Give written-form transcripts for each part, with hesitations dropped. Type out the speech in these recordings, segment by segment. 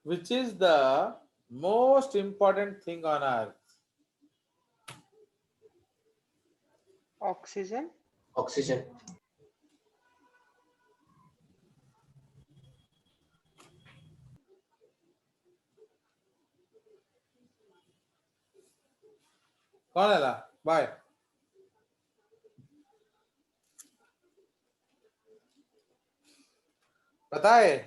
Which is the most important thing on earth? Oxygen. Oxygen. कौन है ला? Bye. पता है?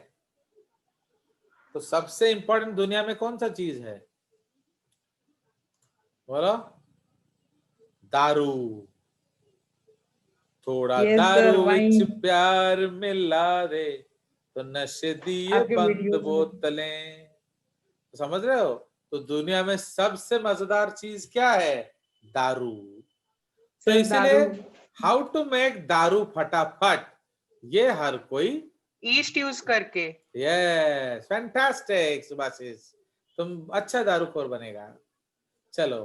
तो सबसे इंपॉर्टेंट दुनिया में कौन सा चीज है? बोलो। दारू। थोड़ा Yes, sir. दारू विच Wine. प्यार मिला दे तो नशे दिए आपके बंद वीडियोस में बोतलें। तो समझ रहे हो? तो दुनिया में सबसे मजेदार चीज क्या है? दारू। तो सर इसलिए दारू हाउ टू मेक दारू फटाफट, ये हर कोई ईस्ट यूज करके। यस फैंटास्टिक सुभाषिस, तुम अच्छा दारूखोर बनेगा। चलो,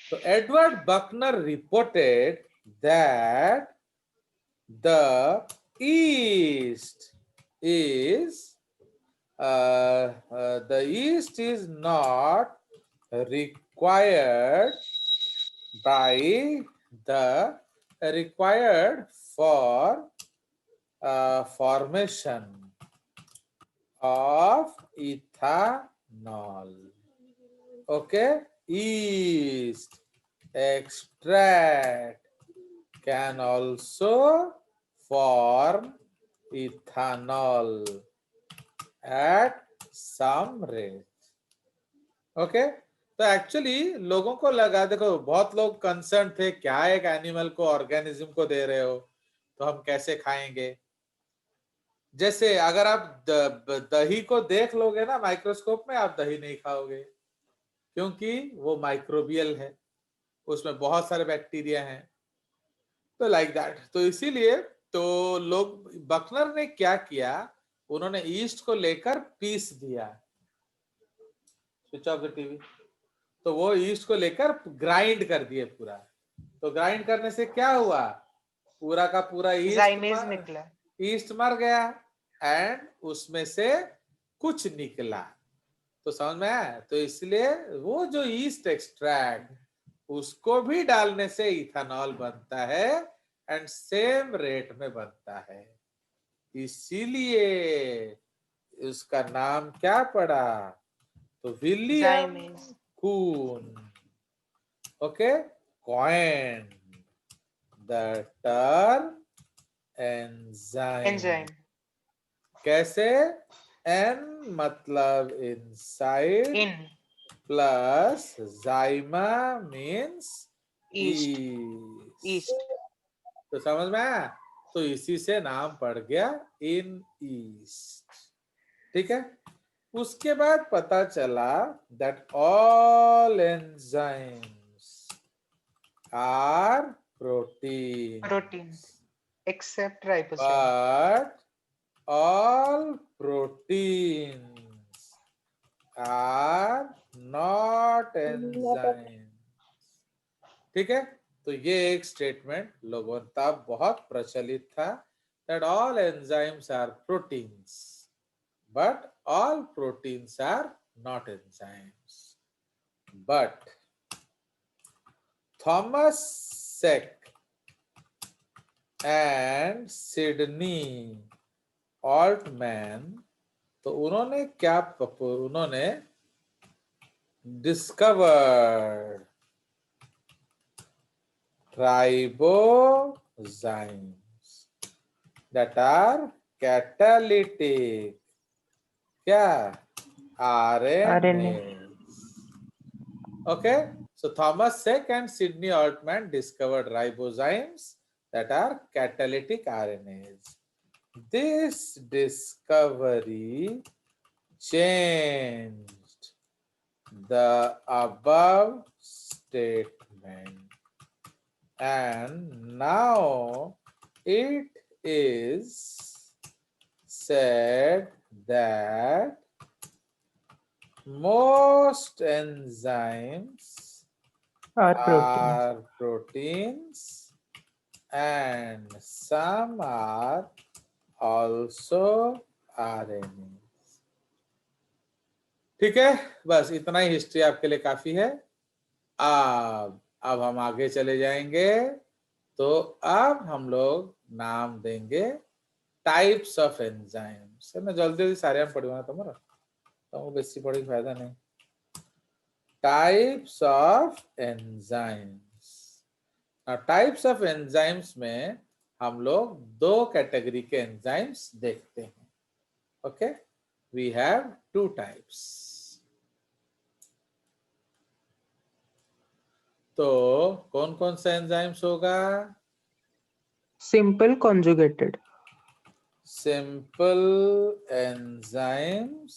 तो Edward Buchner reported that the yeast is the yeast is not required by the required for formation of ethanol. Okay, yeast extract can also form ethanol at some rate. Okay, तो actually लोगों को लगा, देखो बहुत लोग concern थे, क्या एक एनिमल को ऑर्गेनिज्म को दे रहे हो तो हम कैसे खाएंगे। जैसे अगर आप दही को देख लोगे ना माइक्रोस्कोप में, आप दही नहीं खाओगे क्योंकि वो माइक्रोबियल है, उसमें बहुत सारे बैक्टीरिया हैं। तो लाइक दैट, तो इसीलिए तो लोग, बकनर ने क्या किया, उन्होंने ईस्ट को लेकर पीस दिया। Switch off the TV. तो वो ईस्ट को लेकर ग्राइंड कर दिए पूरा। तो ग्राइंड करने से क्या हुआ, पूरा का पूरा जाइमेज निकला। ईस्ट मर गया एंड उसमें से कुछ निकला। तो समझ में आया? तो इसलिए वो जो ईस्ट एक्सट्रैक्ट, उसको भी डालने से इथेनॉल बनता है एंड सेम रेट में बनता है। इसीलिए उसका नाम क्या पड़ा? तो विलियम जाइमेज। Kuhne, okay, coined the term enzyme. कैसे? एन मतलब inside, in plus zyma means yeast. Yeast. तो समझ में आया? तो इसी से नाम पड़ गया इन ईस्ट। ठीक है, उसके बाद पता चला that all enzymes are protein, except ribosome. but all proteins are not enzymes. ठीक है, तो ये एक स्टेटमेंट लोगों तब बहुत प्रचलित था, that all enzymes are proteins but all proteins are not enzymes. But Thomas Seck and Sidney Altman, तो उन्होंने क्या, उन्होंने discovered ribozymes that are catalytic, क्या, RNA. Okay, so Thomas Seck and Sidney Altman discovered ribozymes that are catalytic RNAs. This discovery changed the above statement, and now it is said that most enzymes are proteins and some are also RNAs. ठीक है, बस इतना ही history आपके लिए काफी है। अब हम आगे चले जाएंगे। तो अब हम लोग नाम देंगे टाइप्स ऑफ एंजाइम्स है ना। जल्दी जल्दी सारे हम पढ़ियो ना तुम्हारा, तुमको बेसी पढ़ी फायदा नहीं। Types of enzymes. Types of enzymes में हम लोग दो कैटेगरी के एंजाइम्स देखते हैं। Okay, we have two types. तो कौन कौन सा एंजाइम्स होगा? Simple conjugated. Simple enzymes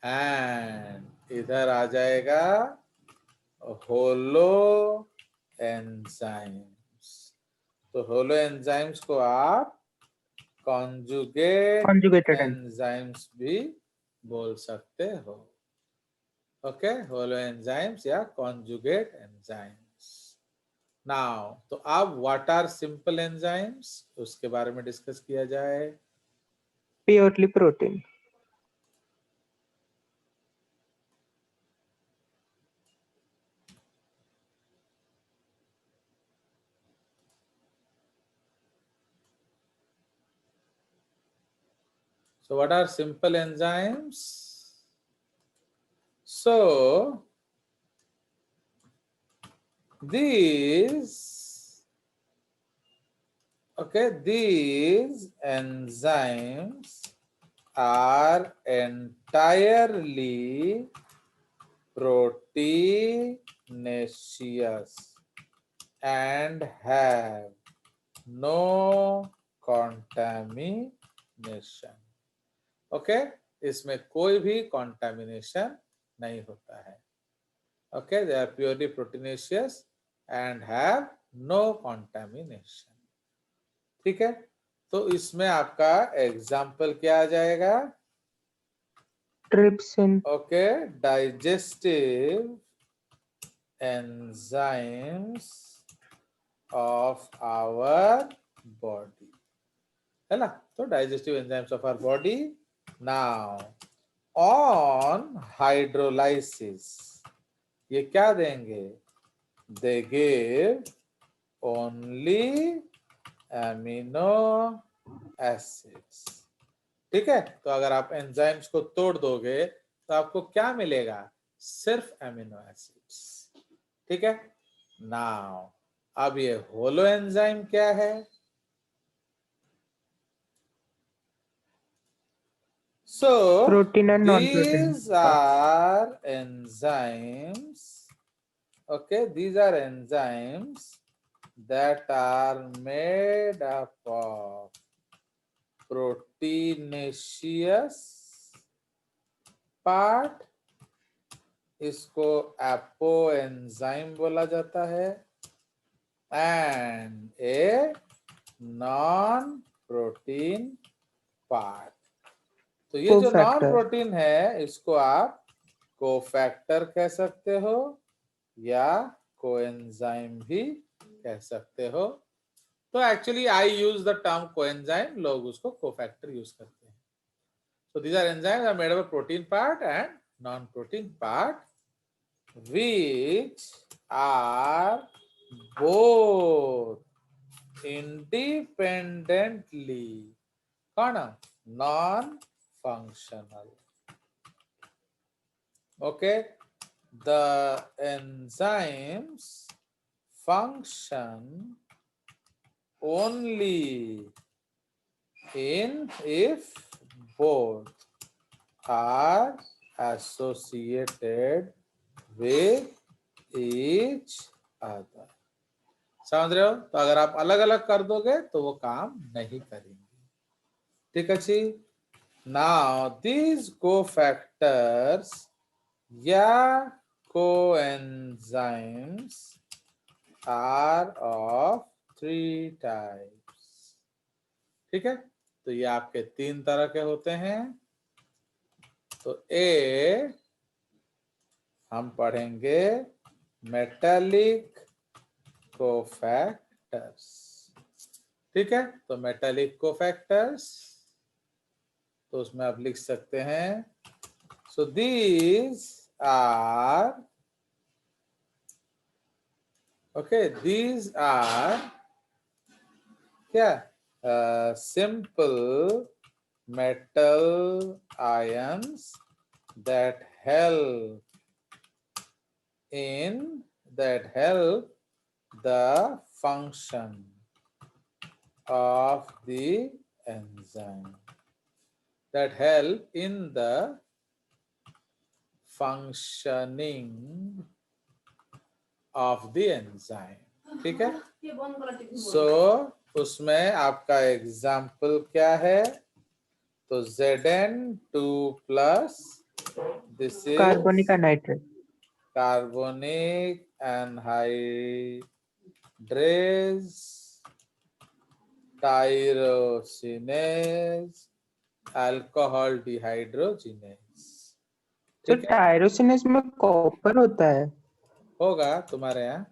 and इधर आ जाएगा होलो एंजाइम्स। तो होलो एंजाइम्स को आप कॉन्जुगेट कॉन्जुगेटेड एंजाइम्स भी बोल सकते हो। ओके, होलो एंजाइम्स या कॉन्जुगेट एंजाइम्स। नाउ तो अब व्हाट आर सिंपल एंजाइम्स, उसके बारे में डिस्कस किया जाए। Purely protein. So what are simple enzymes? So these enzymes are entirely proteinaceous and have no contamination. Okay, इसमें कोई भी कॉन्टामिनेशन नहीं होता है। Okay, they are purely proteinaceous and have no contamination. ठीक है, तो इसमें आपका एग्जाम्पल क्या आ जाएगा? Trypsin. Okay, digestive enzymes of our body है ना। तो digestive enzymes of our body. Now on hydrolysis ये क्या देंगे? They give only amino acids. ठीक है, तो अगर आप एंजाइम्स को तोड़ दोगे तो आपको क्या मिलेगा? सिर्फ एमिनो एसिड्स। ठीक है, नाउ अब ये होलो एंजाइम क्या है? So protein and non protein. these are enzymes. Okay, these are enzymes that are made up of proteinaceous part, इसको एपो एंजाइम बोला जाता है, and a non protein part. तो ये जो नॉन प्रोटीन है इसको आप कोफैक्टर कह सकते हो या कोएंजाइम भी कह सकते हो। तो actually I use the term coenzyme, लोग उसको कोफैक्टर यूज करते हैं। So these are enzymes are made of a protein part and non-protein part, which are both independently non-functional. Okay, the enzymes function only if both are associated with each other. समझ रहे हो? तो अगर आप अलग अलग कर दोगे तो वो काम नहीं करेंगे। ठीक है जी। नाउ दीज कोफैक्टर्स या कोएंजाइम्स आर ऑफ 3 टाइप्स। ठीक है, तो ये आपके 3 तरह के होते हैं। तो ए हम पढ़ेंगे मेटालिक कोफैक्टर्स। ठीक है, तो मेटालिक कोफैक्टर्स तो उसमें आप लिख सकते हैं So these are, okay, these are क्या? Simple metal ions that help the function of the enzyme, that help in the functioning of the enzyme. ठीक है? So उसमें आपका एग्जाम्पल क्या है? तो Zn2 plus, this is Carbonic anhydride. carbonic anhydrase, tyrosinase, alcohol dehydrogenase. Sir ठीक है? Tyrosinase में कॉपर होता है। होगा तुम्हारे यहाँ।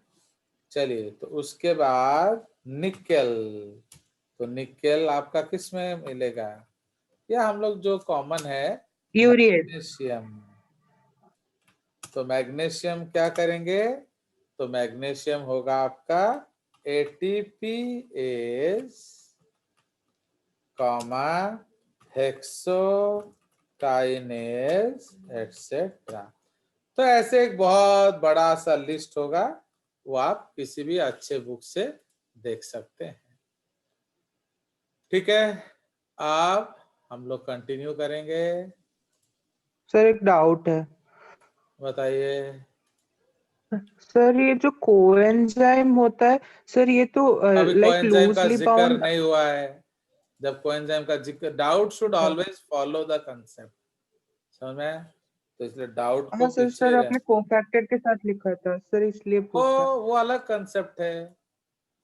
चलिए, तो उसके बाद निकेल। तो निकेल आपका किस में मिलेगा? या हम लोग जो कॉमन है यूरिएट। मैग्नीशियम। तो मैग्नीशियम क्या करेंगे? तो मैग्नीशियम होगा आपका ATPase, हेक्सोकाइनेज एटसेट्रा। तो ऐसे एक बहुत बड़ा सा लिस्ट होगा, वो आप किसी भी अच्छे बुक से देख सकते हैं। ठीक है, अब हम लोग कंटिन्यू करेंगे। सर एक डाउट है। बताइए। सर ये जो कोएंजाइम होता है, सर ये तो अभी लाइक कोएंजाइम का लूजली जिक्र बाउंड। नहीं हुआ है। जब कोएंजाइम का जिक्र, doubt should always follow the concept, समझ में आया? तो इसलिए डाउट को हाँ सर, पीछे सर रह, आपने कोफैक्टर के साथ लिखा था सर, इसलिए ओ पूछा। वो अलग कंसेप्ट है।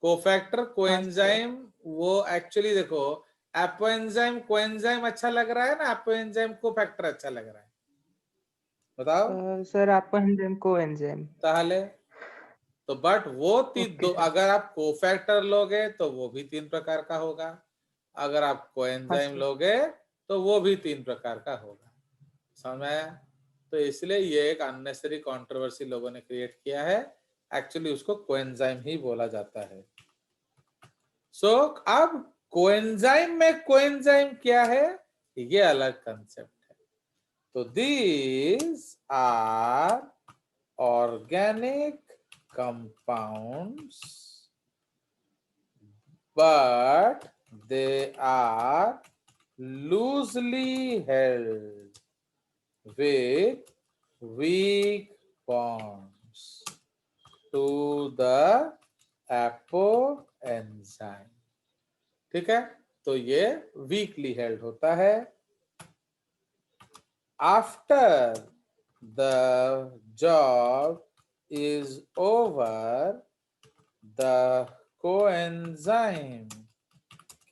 कोफैक्टर हाँ सर। कोएंजाइम, वो एक्चुअली देखो, एपोएंजाइम कोएंजाइम अच्छा लग रहा है ना, एपोएंजाइम कोफैक्टर अच्छा लग रहा है? बताओ। सर आपको एंजाइम कोएंजाइम। ताहले तो बट वो ओके सर। अगर आप कोफैक्टर लोगे तो वो भी 3 प्रकार का होगा, अगर आप हाँ कोएंजाइम सर। लोगे तो वो भी 3 प्रकार का होगा। समझ में आया? तो इसलिए ये एक अननेसेसरी कंट्रोवर्सी लोगों ने क्रिएट किया है। एक्चुअली उसको कोएंजाइम ही बोला जाता है। सो अब कोएंजाइम में कोएंजाइम क्या है, ये अलग कंसेप्ट है। तो these are organic compounds, but they are loosely held with weak bonds to the apoenzyme. ठीक है, तो ये वीकली हेल्ड होता है। After the job is over, the coenzyme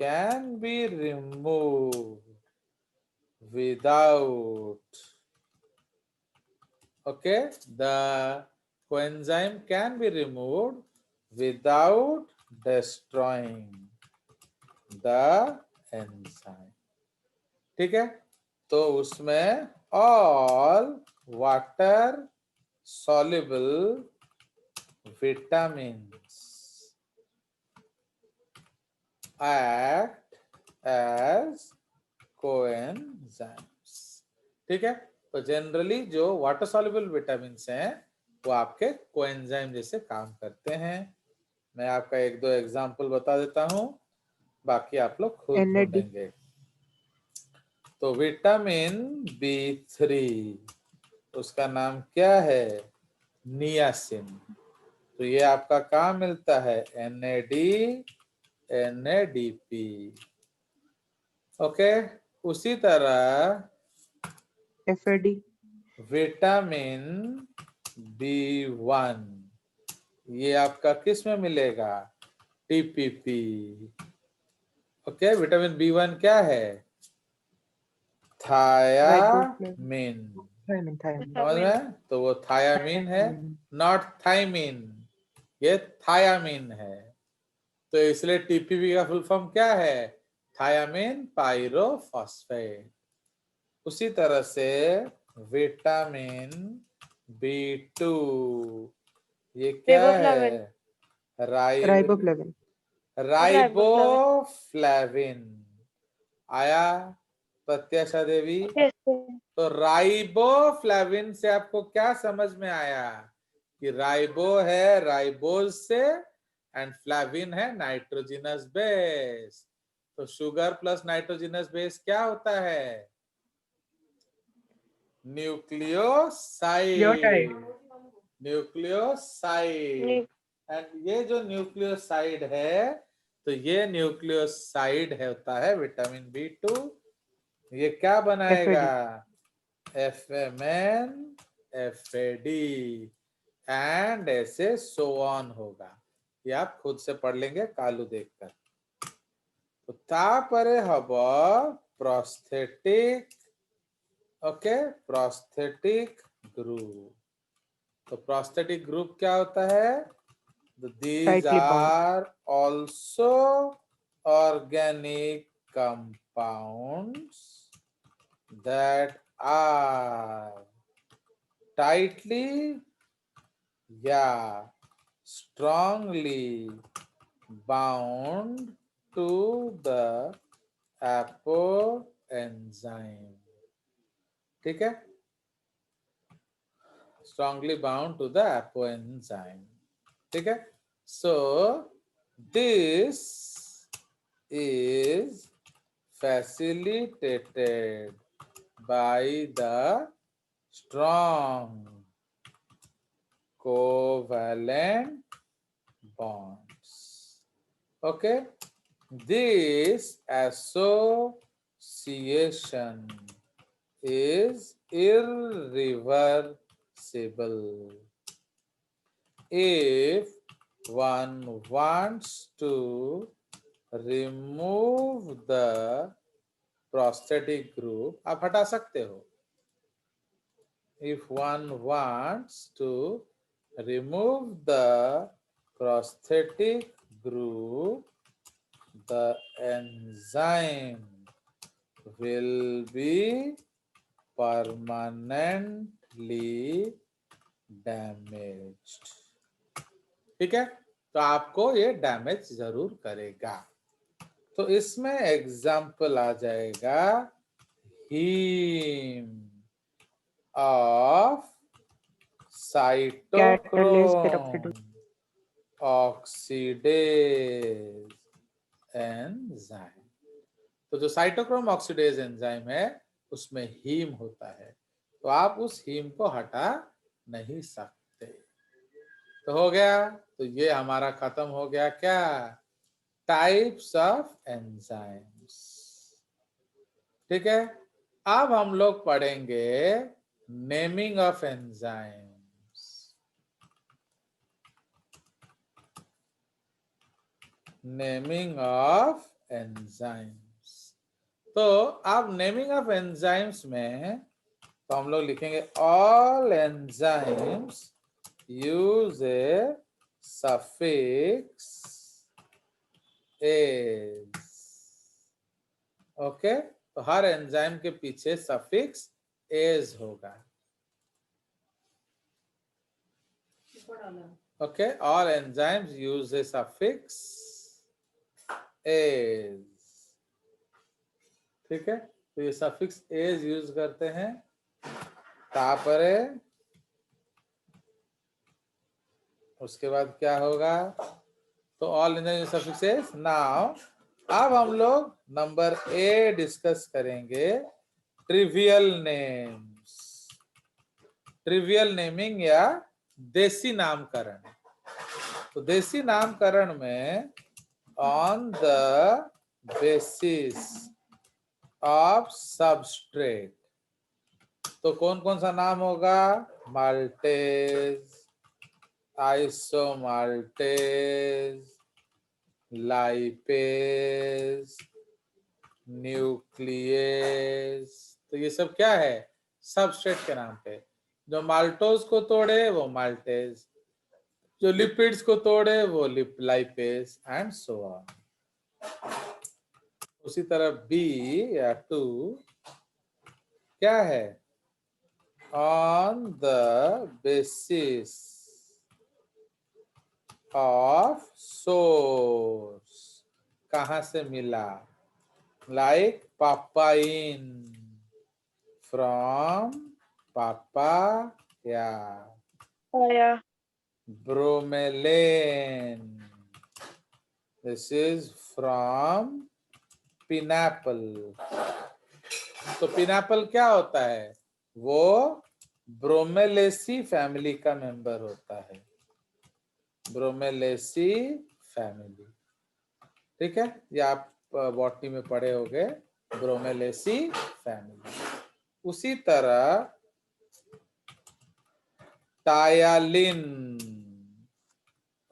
can be removed without, okay, the coenzyme can be removed without destroying the enzyme. ठीक है, तो उसमें all water soluble vitamins act as coenzymes. ठीक है, तो जनरली जो वाटर सॉल्युबल विटामिन हैं वो आपके कोएंजाइम जैसे काम करते हैं। मैं आपका 1-2 एग्जांपल बता देता हूं, बाकी आप लोग खुद NAD। ढूंढेंगे। तो विटामिन B3, उसका नाम क्या है? नियासिन। तो ये आपका कहाँ मिलता है? NAD, NADP। ओके, उसी तरह FAD। विटामिन B1, ये आपका किस में मिलेगा? TPP। ओके, विटामिन B1 क्या है? थायामीन। थायमिन। समझ में? तो वो थायामीन है, नॉट थाइमिन, ये थायामीन है। तो इसलिए टीपीपी का फुल फॉर्म क्या है? Thiamine pyrophosphate. उसी तरह से विटामिन B2, ये क्या रिबोफ्लाविन। है? राइब राइबोफ्लेविन। राइबोफ्लाविन। राइबोफ्लेविन। आया प्रत्याशा देवी? यस। तो राइबोफ्लेविन से आपको क्या समझ में आया कि राइबो है राइबोज से एंड फ्लेविन है नाइट्रोजिनस बेस। तो शुगर प्लस नाइट्रोजिनस बेस क्या होता है? न्यूक्लियोसाइड। न्यूक्लियोसाइड। एंड ये जो न्यूक्लियोसाइड है, तो ये न्यूक्लियोसाइड है होता है विटामिन B2। ये क्या बनाएगा? FMN, FAD एंड ऐसे सो ऑन होगा। ये आप खुद से पढ़ लेंगे कालू देखकर। तो तापरे hub prosthetic, okay, prosthetic group. तो प्रोस्थेटिक ग्रुप क्या होता है? These Tightly bound. are also organic compounds that are tightly, yeah, strongly bound to the apoenzyme. ठीक है? Strongly bound to the apoenzyme. ठीक है? So this is facilitated by the strong covalent bonds. Okay, this association is irreversible. If one wants to remove the prosthetic group, आप हटा सकते हो. If one wants to remove the prosthetic group, the enzyme will be permanently damaged. ठीक है? तो आपको ये damage जरूर करेगा. तो इसमें एग्जाम्पल आ जाएगा heme of Catalase cytochrome peroxidase. Oxidase enzyme. तो जो साइटोक्रोम ऑक्सीडेज एंजाइम है उसमें हीम होता है, तो आप उस हीम को हटा नहीं सकते. तो हो गया. तो ये हमारा खत्म हो गया क्या? Types of enzymes. ठीक है? अब हम लोग पढ़ेंगे naming of enzymes. Naming of enzymes. तो आप नेमिंग ऑफ एंजाइम्स में तो हम लोग लिखेंगे ऑल एंजाइम्स यूज ए सफिक्स एज. ओके, तो हर एंजाइम के पीछे सफिक्स एज होगा. ओके, ऑल एंजाइम्स यूज ए सफिक्स एज. ठीक है? तो ये सफिक्स एज यूज करते हैं. तापरे उसके बाद क्या होगा? तो all enzyme suffix ase. Now अब हम लोग नंबर ए डिस्कस करेंगे ट्रिवियल नेम्स. ट्रिवियल नेमिंग या देसी नामकरण. तो देसी नामकरण में on the basis of substrate. तो कौन कौन सा नाम होगा? Maltase, isomaltase, lipase, nuclease. तो ये सब क्या है? सबस्ट्रेट के नाम पे. जो माल्टोज को तोड़े वो माल्टेज, जो लिपिड्स को तोड़े वो लाइपेज एंड सो ऑन. उसी तरह बी या टू क्या है? on the basis of source, कहाँ से मिला, like papain, from papaya, Papaya. bromelain, this is from pineapple. तो पिनापल क्या होता है, वो ब्रोमेलेसी फैमिली का मेंबर होता है, ब्रोमेलेसी फैमिली। ठीक है, ये आप बॉटनी में पढ़े होंगे, ब्रोमेलेसी फैमिली। उसी तरह टायालिन,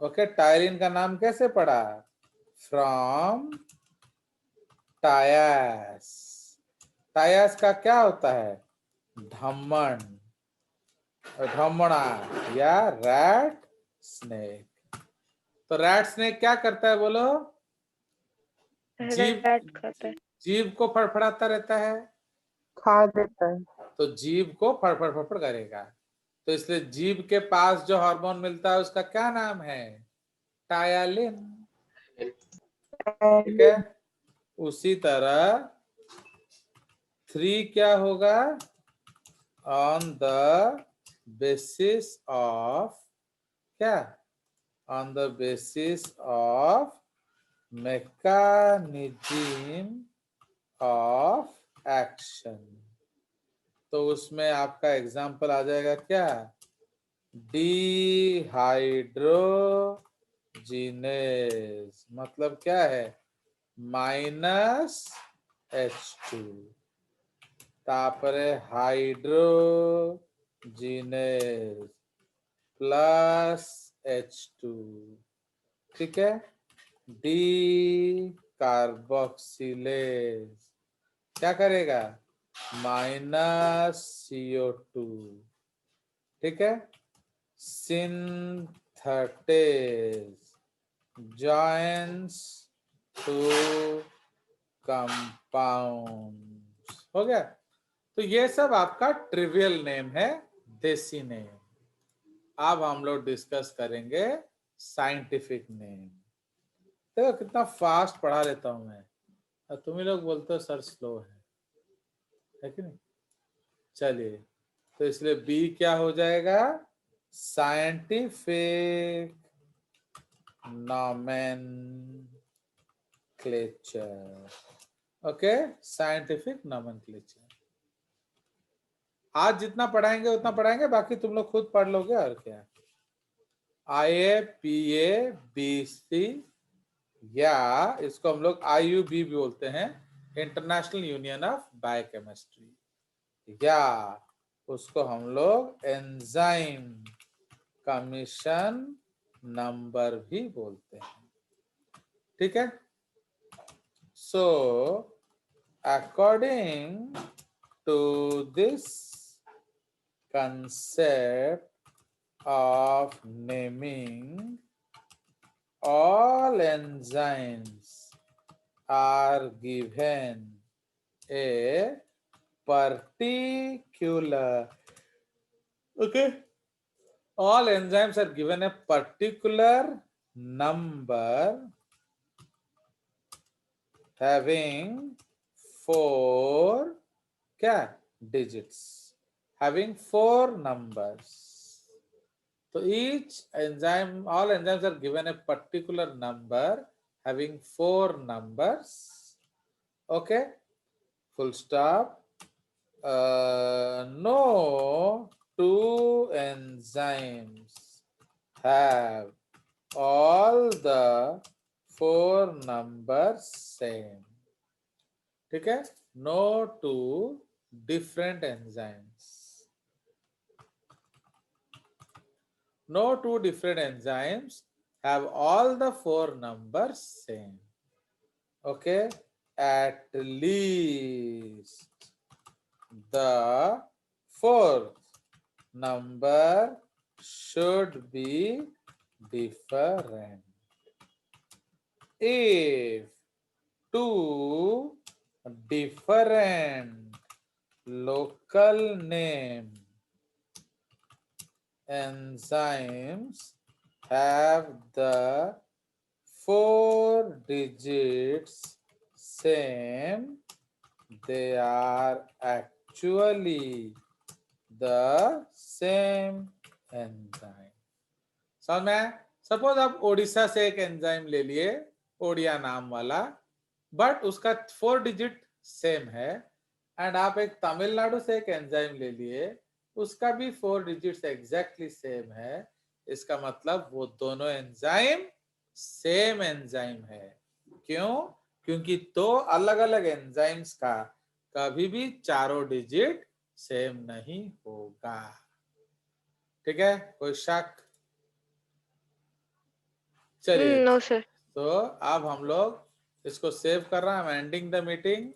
ओके, टायलिन का नाम कैसे पड़ा, फ्रॉम टायास। टायास का क्या होता है, धम्मन, धमना या रैट स्नेक। तो रैट स्नेक क्या करता है बोलो, जीभ, Rat खाता है। जीभ को फड़फड़ाता रहता है, खा देता है। तो जीभ को फड़फड़ फड़फड़ करेगा, तो इसलिए जीभ के पास जो हार्मोन मिलता है उसका क्या नाम है, टायालिन। ठीक है, उसी तरह 3 क्या होगा, ऑन द बेसिस ऑफ, क्या, on the basis of mechanism of action। तो उसमें आपका एग्जांपल आ जाएगा क्या, डिहाइड्रोजिनेज, मतलब क्या है, -H2, तापरे हाइड्रोजिनेज +H2। ठीक है, डी कार्बोक्सिलेज क्या करेगा, -CO2। ठीक है, सिंथेटेज जॉइंस टू कंपाउंड्स, हो गया। तो ये सब आपका ट्रिवियल नेम है, देसी नेम। अब हम लोग डिस्कस करेंगे साइंटिफिक नेम। देखो कितना फास्ट पढ़ा लेता हूं मैं, और तुम ही लोग बोलते हो सर स्लो है कि नहीं। चलिए, तो इसलिए बी क्या हो जाएगा, scientific nomenclature. Okay, scientific nomenclature. आज जितना पढ़ाएंगे उतना पढ़ाएंगे, बाकी तुम लोग खुद पढ़ लोगे और क्या। IAPABC, या इसको हम लोग IUB भी बोलते हैं, इंटरनेशनल यूनियन ऑफ बायोकेमिस्ट्री, या उसको हम लोग एंजाइम कमीशन नंबर भी बोलते हैं। ठीक है, so according to this concept of naming, all enzymes are given a particular, okay, all enzymes are given a particular number having 4 क्या digits, having 4 numbers. So each enzyme, all enzymes are given a particular number having 4 numbers. Okay, full stop. No two enzymes have all the 4 numbers same. ठीक है, no two different enzymes, no two different enzymes have all the 4 numbers same. Okay, at least the 4th number should be different. If two different local name enzymes have the 4 digits same, they are actually the same enzyme. समझ में? Suppose आप ओडिशा से एक enzyme ले लिए, ओडिया नाम वाला, but उसका 4 डिजिट सेम है, एंड आप एक तमिलनाडु से एक एंजाइम ले लिए, उसका भी 4 डिजिट्स एग्जैक्टली सेम है। इसका मतलब वो दोनों एंजाइम सेम एंजाइम है। क्यों? क्योंकि दो अलग अलग एंजाइम्स का कभी भी चारों डिजिट सेम नहीं होगा। ठीक है, कोई शक? चलिए, No, sir. तो अब हम लोग इसको सेव कर रहे हैं। I am ending the meeting.